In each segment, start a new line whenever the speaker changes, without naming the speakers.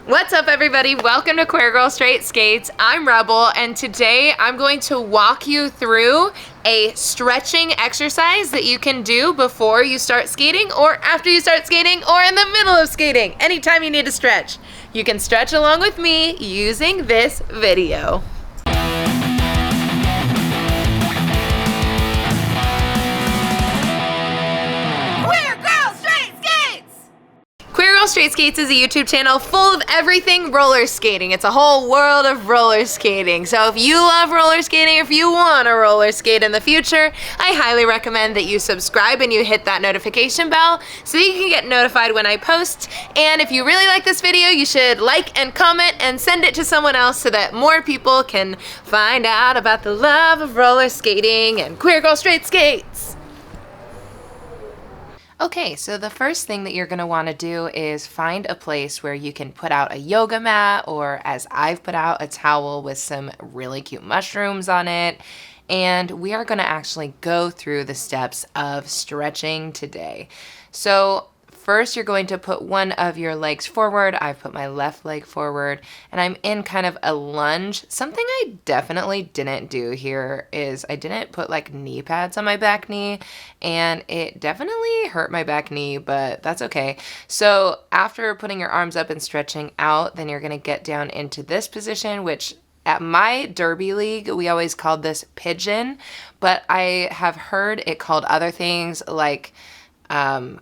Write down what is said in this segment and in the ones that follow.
What's up, everybody? Welcome to Queer Girl Straight Skates. I'm Rebel, and today I'm going to walk you through a stretching exercise that you can do before you start skating or after you start skating or in the middle of skating. Anytime you need to stretch. You can stretch along with me using this video. Queer Girl Straight Skates is a YouTube channel full of everything roller skating. It's a whole world of roller skating. So if you love roller skating, if you want to roller skate in the future, I highly recommend that you subscribe and you hit that notification bell so that you can get notified when I post. And if you really like this video, you should like and comment and send it to someone else so that more people can find out about the love of roller skating and Queer Girl Straight Skates. Okay, so the first thing that you're going to want to do is find a place where you can put out a yoga mat, or as I've put out, a towel with some really cute mushrooms on it. And we are going to actually go through the steps of stretching today. So first, you're going to put one of your legs forward. I've put my left leg forward, and I'm in kind of a lunge. Something I definitely didn't do here is I didn't put like knee pads on my back knee, and it definitely hurt my back knee, but that's okay. So after putting your arms up and stretching out, then you're going to get down into this position, which at my derby league, we always called this pigeon, but I have heard it called other things like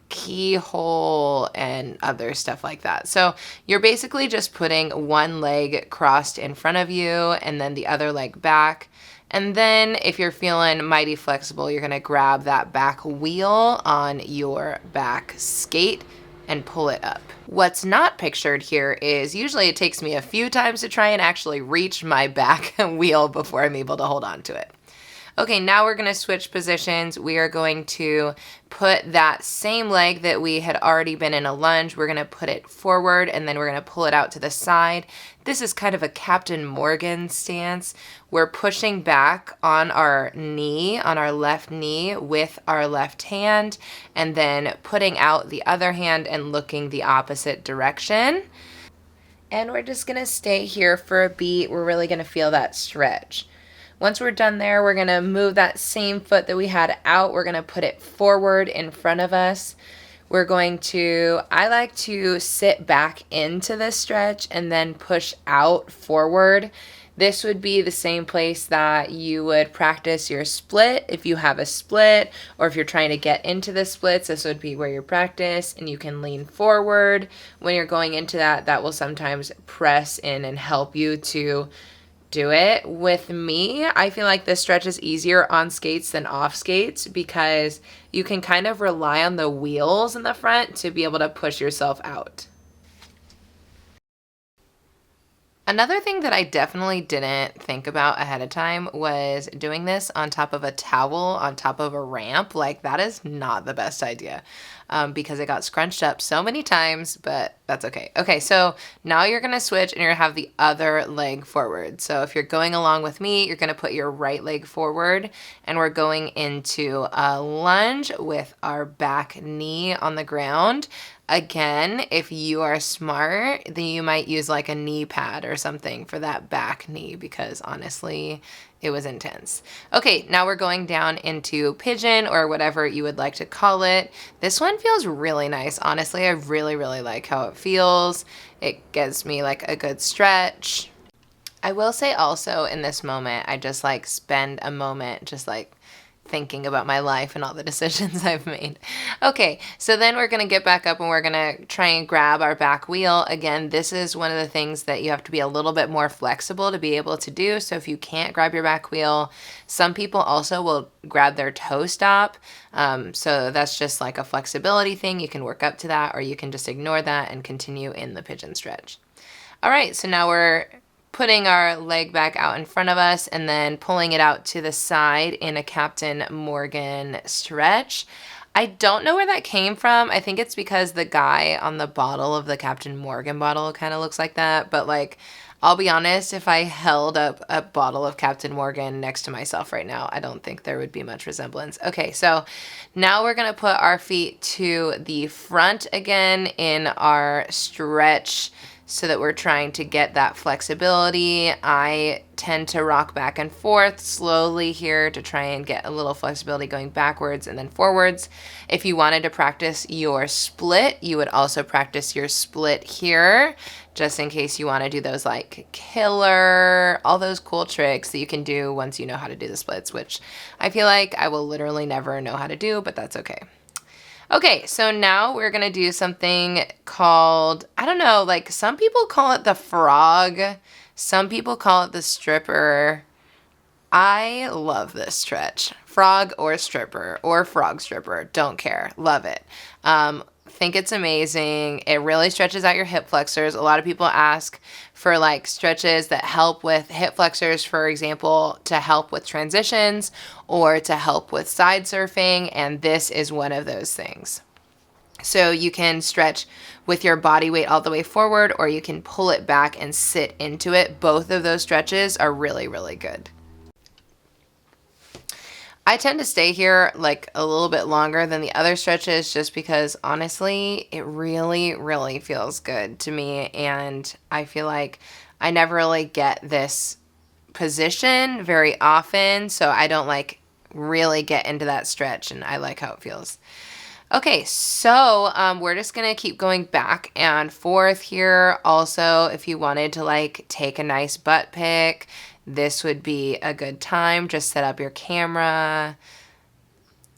keyhole and other stuff like that. So you're basically just putting one leg crossed in front of you and then the other leg back. And then if you're feeling mighty flexible, you're going to grab that back wheel on your back skate and pull it up. What's not pictured here is usually it takes me a few times to try and actually reach my back wheel before I'm able to hold on to it. Okay, now we're going to switch positions. We are going to put that same leg that we had already been in a lunge. We're going to put it forward, and then we're going to pull it out to the side. This is kind of a Captain Morgan stance. We're pushing back on our knee, on our left knee with our left hand, and then putting out the other hand and looking the opposite direction. And we're just going to stay here for a beat. We're really going to feel that stretch. Once we're done there, we're going to move that same foot that we had out. We're going to put it forward in front of us. We're going to, I like to sit back into this stretch and then push out forward. This would be the same place that you would practice your split if you have a split, or if you're trying to get into the splits, this would be where you practice, and you can lean forward. When you're going into that, that will sometimes press in and help you to do it. With me, I feel like this stretch is easier on skates than off skates because you can kind of rely on the wheels in the front to be able to push yourself out. Another thing that I definitely didn't think about ahead of time was doing this on top of a towel, on top of a ramp. Like, that is not the best idea because it got scrunched up so many times, but that's okay. Okay, so now you're going to switch and you're going to have the other leg forward. So if you're going along with me, you're going to put your right leg forward, and we're going into a lunge with our back knee on the ground. Again, if you are smart, then you might use like a knee pad or something for that back knee because honestly, it was intense. Okay, now we're going down into pigeon or whatever you would like to call it. This one feels really nice. Honestly, I really, really like how it feels. It gives me like a good stretch. I will say also in this moment, I just like spend a moment just like thinking about my life and all the decisions I've made. Okay, so then we're going to get back up and we're going to try and grab our back wheel. Again, this is one of the things that you have to be a little bit more flexible to be able to do. So if you can't grab your back wheel, some people also will grab their toe stop. So that's just like a flexibility thing. You can work up to that, or you can just ignore that and continue in the pigeon stretch. All right, so now we're putting our leg back out in front of us and then pulling it out to the side in a Captain Morgan stretch. I don't know where that came from. I think it's because the guy on the bottle of the Captain Morgan bottle kind of looks like that. But like, I'll be honest, if I held up a bottle of Captain Morgan next to myself right now, I don't think there would be much resemblance. Okay, so now we're going to put our feet to the front again in our stretch so that we're trying to get that flexibility. I tend to rock back and forth slowly here to try and get a little flexibility going backwards and then forwards. If you wanted to practice your split, you would also practice your split here, just in case you want to do those like killer, all those cool tricks that you can do once you know how to do the splits, which I feel like I will literally never know how to do, but that's okay. Okay, so now we're gonna do something called, I don't know, like some people call it the frog, some people call it the stripper. I love this stretch. Frog or stripper or frog stripper, don't care, love it. Think it's amazing. It really stretches out your hip flexors. A lot of people ask for like stretches that help with hip flexors, for example, to help with transitions or to help with side surfing, and this is one of those things. So you can stretch with your body weight all the way forward, or you can pull it back and sit into it. Both of those stretches are really, really good. I tend to stay here like a little bit longer than the other stretches just because honestly, it really, really feels good to me. And I feel like I never really get this position very often. So I don't like really get into that stretch and I like how it feels. Okay, so we're just gonna keep going back and forth here. Also, if you wanted to like take a nice butt pic, this would be a good time. Just set up your camera.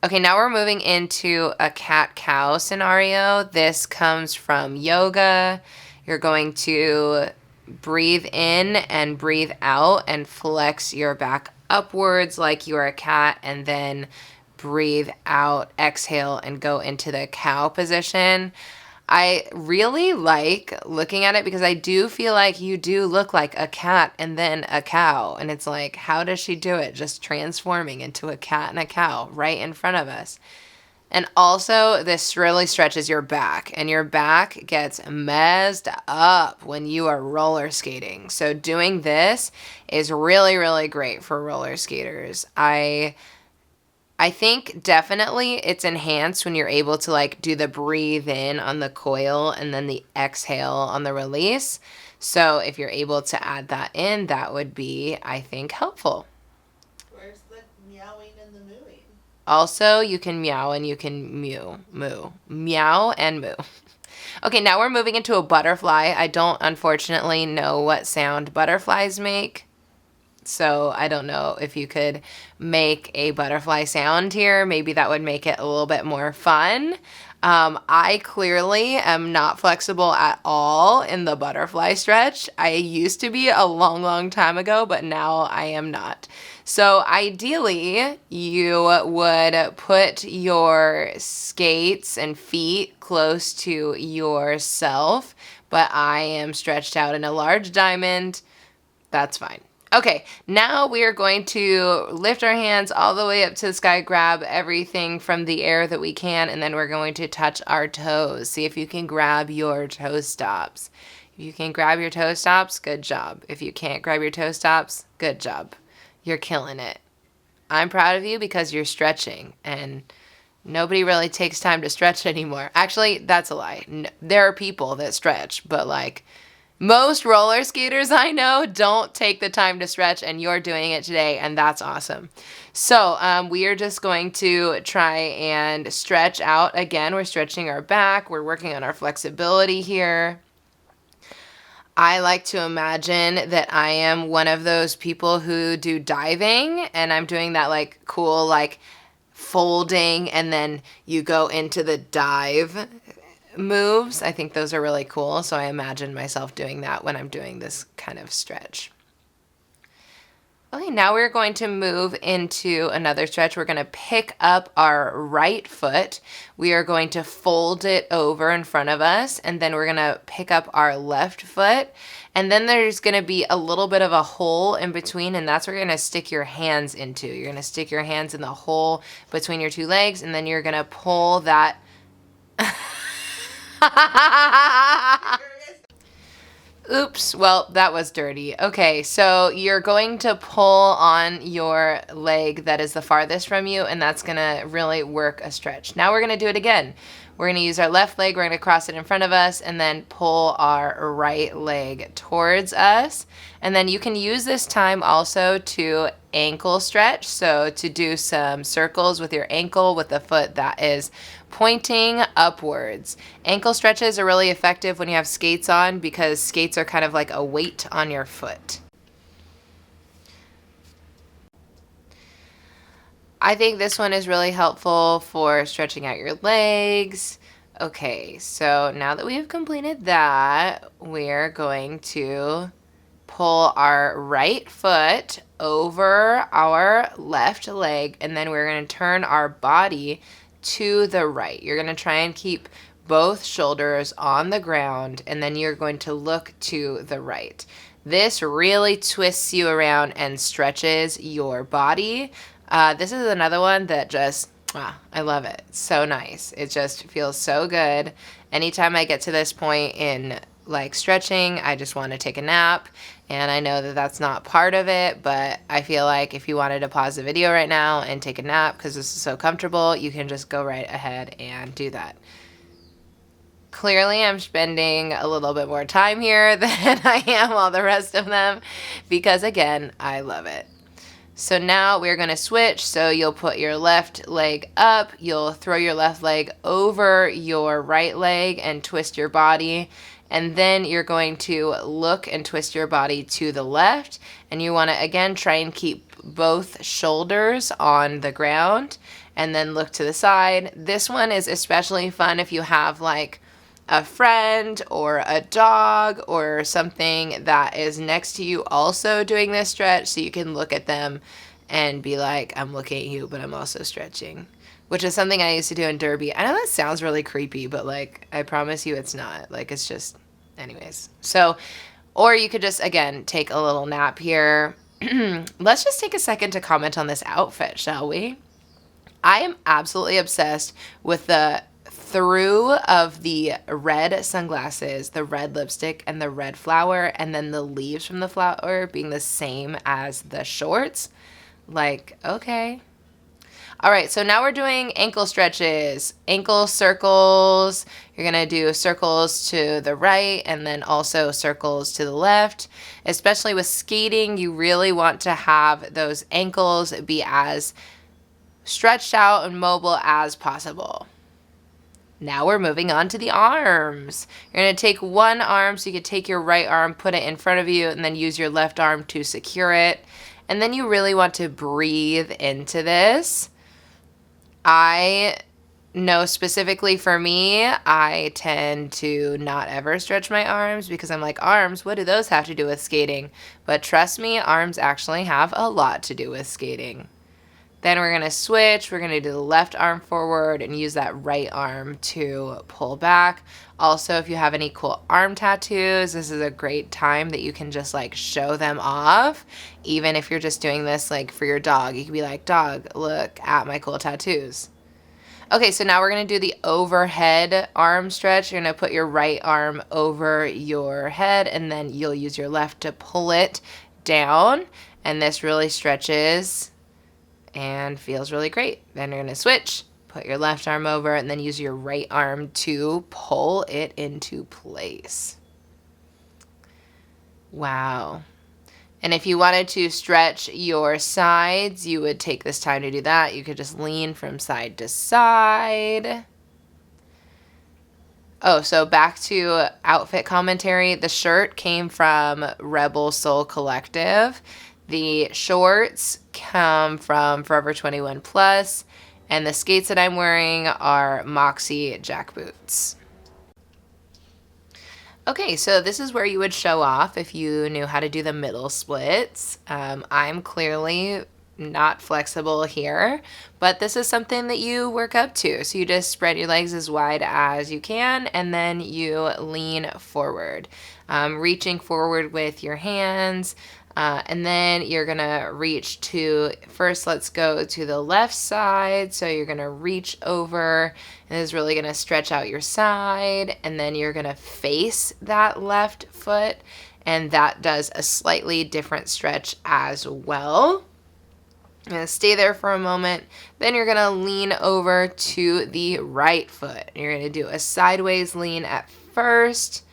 Okay, now we're moving into a cat-cow scenario. This comes from yoga. You're going to breathe in and breathe out and flex your back upwards like you're a cat, and then breathe out, exhale, and go into the cow position. I really like looking at it because I do feel like you do look like a cat and then a cow. And it's like, how does she do it? Just transforming into a cat and a cow right in front of us. And also, this really stretches your back, and your back gets messed up when you are roller skating. So doing this is really, really great for roller skaters. I think definitely it's enhanced when you're able to like do the breathe in on the coil and then the exhale on the release. So if you're able to add that in, that would be, I think, helpful.
Where's the meowing and the mooing?
Also, you can meow and you can moo. Meow and moo. Okay, now we're moving into a butterfly. I don't unfortunately know what sound butterflies make. So I don't know if you could make a butterfly sound here. Maybe that would make it a little bit more fun. I clearly am not flexible at all in the butterfly stretch. I used to be a long, long time ago, but now I am not. So ideally, you would put your skates and feet close to yourself, but I am stretched out in a large diamond. That's fine. Okay, now we are going to lift our hands all the way up to the sky, grab everything from the air that we can, and then we're going to touch our toes. See if you can grab your toe stops. If you can grab your toe stops, good job. If you can't grab your toe stops, good job. You're killing it. I'm proud of you because you're stretching, and nobody really takes time to stretch anymore. Actually, that's a lie. There are people that stretch, but like, most roller skaters I know don't take the time to stretch, and you're doing it today, and that's awesome. So we are just going to try and stretch out. Again, we're stretching our back. We're working on our flexibility here. I like to imagine that I am one of those people who do diving, and I'm doing that like cool like folding, and then you go into the dive moves. I think those are really cool. So I imagine myself doing that when I'm doing this kind of stretch. Okay, now we're going to move into another stretch. We're going to pick up our right foot. We are going to fold it over in front of us, and then we're going to pick up our left foot. And then there's going to be a little bit of a hole in between, and that's where you're going to stick your hands into. You're going to stick your hands in the hole between your two legs, and then you're going to pull that Oops, well, that was dirty. Okay, so you're going to pull on your leg that is the farthest from you, and that's gonna really work a stretch. Now we're gonna do it again. We're going to use our left leg, we're going to cross it in front of us, and then pull our right leg towards us. And then you can use this time also to ankle stretch, so to do some circles with your ankle with the foot that is pointing upwards. Ankle stretches are really effective when you have skates on because skates are kind of like a weight on your foot. I think this one is really helpful for stretching out your legs. Okay, so now that we have completed that, we're going to pull our right foot over our left leg, and then we're going to turn our body to the right. You're going to try and keep both shoulders on the ground, and then you're going to look to the right. This really twists you around and stretches your body. This is another one that just, I love it. It's so nice. It just feels so good. Anytime I get to this point in like stretching, I just want to take a nap. And I know that that's not part of it, but I feel like if you wanted to pause the video right now and take a nap because this is so comfortable, you can just go right ahead and do that. Clearly, I'm spending a little bit more time here than I am all the rest of them because, again, I love it. So now we're going to switch. So you'll put your left leg up, you'll throw your left leg over your right leg and twist your body. And then you're going to look and twist your body to the left. And you want to, again, try and keep both shoulders on the ground. And then look to the side. This one is especially fun if you have like a friend or a dog or something that is next to you also doing this stretch, so you can look at them and be like, I'm looking at you, but I'm also stretching, which is something I used to do in Derby. I know that sounds really creepy, but like, I promise you it's not. Like, it's just, anyways. So, or you could just, again, take a little nap here. Let's just take a second to comment on this outfit, shall we? I am absolutely obsessed with the through of the red sunglasses, the red lipstick, and the red flower, and then the leaves from the flower being the same as the shorts. Like, okay. All right, so now we're doing ankle stretches, ankle circles. You're gonna do circles to the right and then also circles to the left. Especially with skating, you really want to have those ankles be as stretched out and mobile as possible. Now we're moving on to the arms. You're going to take one arm, so you could take your right arm, put it in front of you, and then use your left arm to secure it. And then you really want to breathe into this. I know specifically for me, I tend to not ever stretch my arms because I'm like, arms, what do those have to do with skating? But trust me, arms actually have a lot to do with skating. Then we're going to switch. We're going to do the left arm forward and use that right arm to pull back. Also, if you have any cool arm tattoos, this is a great time that you can just like show them off. Even if you're just doing this like for your dog, you can be like, dog, look at my cool tattoos. Okay, so now we're going to do the overhead arm stretch. You're going to put your right arm over your head, and then you'll use your left to pull it down. And this really stretches and feels really great. Then you're going to switch, put your left arm over, and then use your right arm to pull it into place. Wow. And if you wanted to stretch your sides, you would take this time to do that. You could just lean from side to side. Oh, so back to outfit commentary. The shirt came from Rebel Soul Collective. The shorts come from Forever 21 Plus, and the skates that I'm wearing are Moxie Jack boots. Okay, so this is where you would show off if you knew how to do the middle splits. I'm clearly not flexible here, but this is something that you work up to. So you just spread your legs as wide as you can, and then you lean forward, reaching forward with your hands. And then you're going to reach to, first let's go to the left side. So you're going to reach over, and this is really going to stretch out your side. And then you're going to face that left foot, and that does a slightly different stretch as well. You're gonna stay there for a moment. Then you're gonna lean over to the right foot. You're gonna do a sideways lean at first.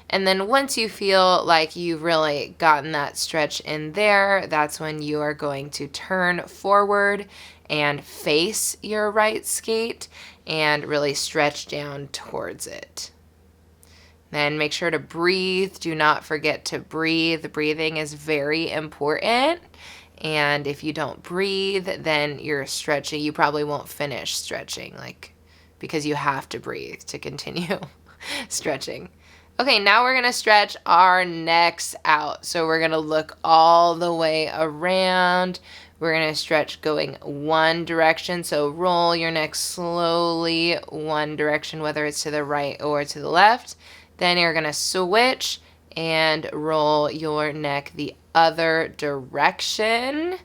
And then once you feel like you've really gotten that stretch in there, that's when you are going to turn forward and face your right skate and really stretch down towards it. Then make sure to breathe. Do not forget to breathe. Breathing is very important. And if you don't breathe, then you're stretching. You probably won't finish stretching, because you have to breathe to continue stretching. Okay, now we're gonna stretch our necks out. So we're gonna look all the way around. We're gonna stretch going one direction. So roll your neck slowly one direction, whether it's to the right or to the left. Then you're gonna switch and roll your neck the other direction.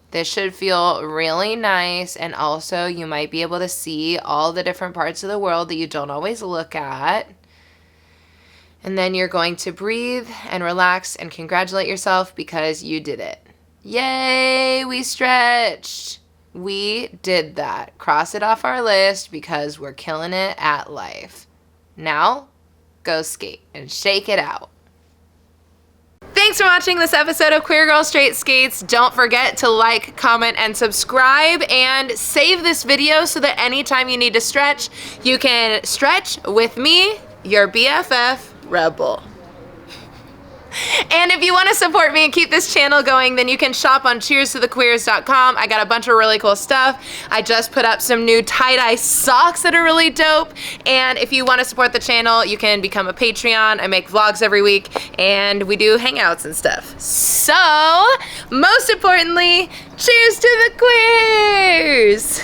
This should feel really nice, and also you might be able to see all the different parts of the world that you don't always look at. And then you're going to breathe and relax and congratulate yourself because you did it. Yay, we stretched. We did that. Cross it off our list because we're killing it at life. Now, go skate and shake it out. Thanks for watching this episode of Queer Girl Straight Skates. Don't forget to like, comment, and subscribe, and save this video so that anytime you need to stretch, you can stretch with me, your BFF, Rebel. And if you want to support me and keep this channel going, then you can shop on cheerstothequeers.com. I got a bunch of really cool stuff. I just put up some new tie-dye socks that are really dope. And if you want to support the channel, you can become a Patreon. I make vlogs every week, and we do hangouts and stuff. So, most importantly, cheers to the queers!